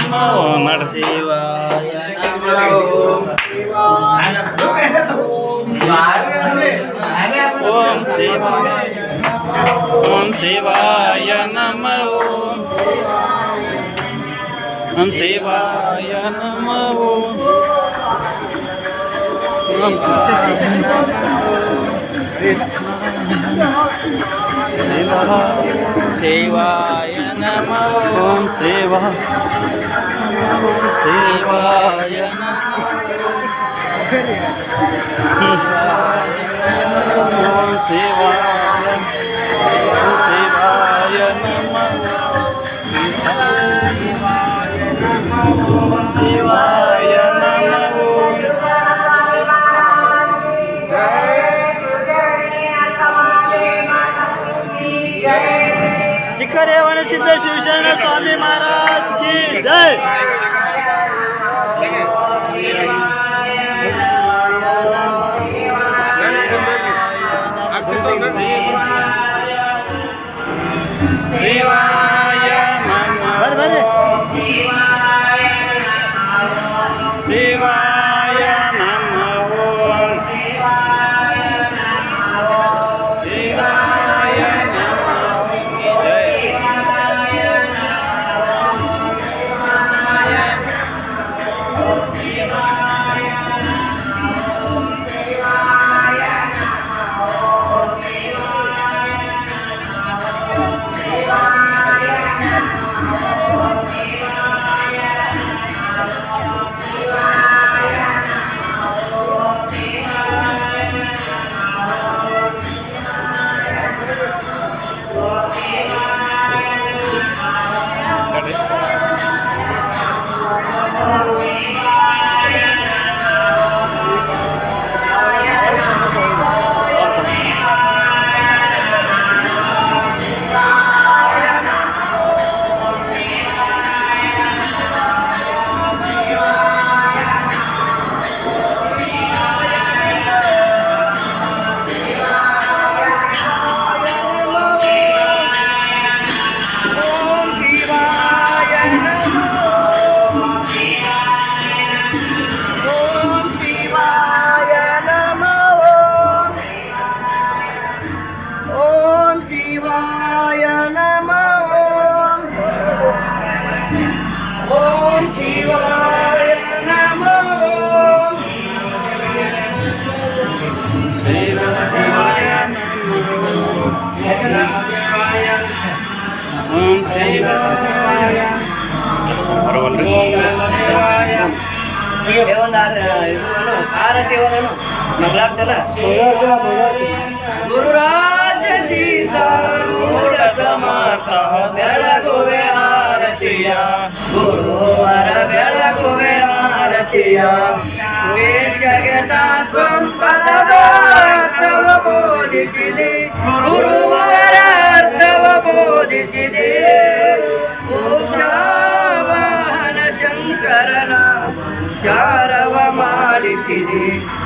ನಮೋ ನರಸಿಂಹಾಯ ನಮೋ ಓಂ ಶಿವಾಯ ನಮೋ ಓಂ ಶಿವಾಯ ನಮೋ ಓಂ ಶಿವಾಯ ನಮೋ ಓಂ ಶಿವಾಯ ನಮೋ ಓಂ ಶಿವಾಯ ನಮೋ ಶಿವಾಯ ನಮೋ चिखरेवण सिद्ध शिवशरण स्वामी महाराज की जय। शिवाय नमो ಗುರುರಾಜ ಸೀತಾರೂಢ ಸಮರ್ಥ ಬೆಳಗುವೆ ಆರತಿಯ ಗುರುವರ ಬೆಳಗುವೆ ಆರತಿಯ ಜಗದಾತ್ಮಪದವಾರ್ಥವ ಬೋಧಿಸಿದೆ ಗುರುವರ ಅರ್ಥವ ಬೋಧಿಸಿದೆ ವಾಹನ ಶಂಕರನ ಚಾರವ ಮಾಡಿಸಿದೆ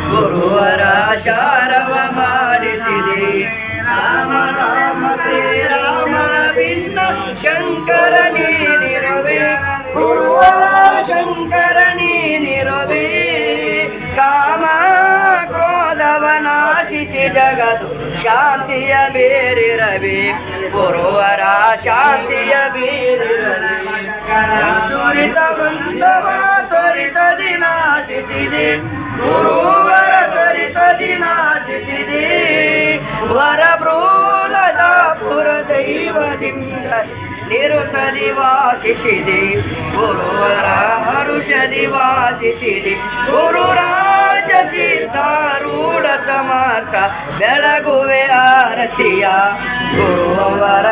ಗುರುವರ ಚಾರವ ಮಾಡಿಸಿದೆ ರಾಮ ರಾಮ ಶ್ರೀರಾಮ ಭಿನ್ನ ಶಂಕರ ನೀನಿರುವೆ ಗುರುವರ ಶಂಕರ ನೀನಿರುವೆ ಕಾಮ ಕ್ರೋಧವ ನಾಶಿಸಿ ಜಗತ್ತು ಶಾಂತಿಯ ಬೇರಿರವೆ ಗುರುವರ ಶಾಂತಿಯ ಬೇರಿರವೆ ಸುರಿತ ವೃಂದವ ತ್ವರಿತದಿ ನಾಶಿಸಿದೆ ಗುರುವರ ತ್ವರಿತದಿ ನಾಶಿಸಿದೆ ವರಬ್ರೂಲದಾಪುರ ದೈವದಿಂದ ನಿರುತದಿ ವಾಸಿಸಿದೆ ಗುರುವರ ಹರುಷದಿ ವಾಸಿಸಿದೆ ಗುರುರಾಜ ಸಿದ್ಧಾರೂಢ ಸಮರ್ಥ ಬೆಳಗುವೆ ಆರತಿಯ ಗುರುವರ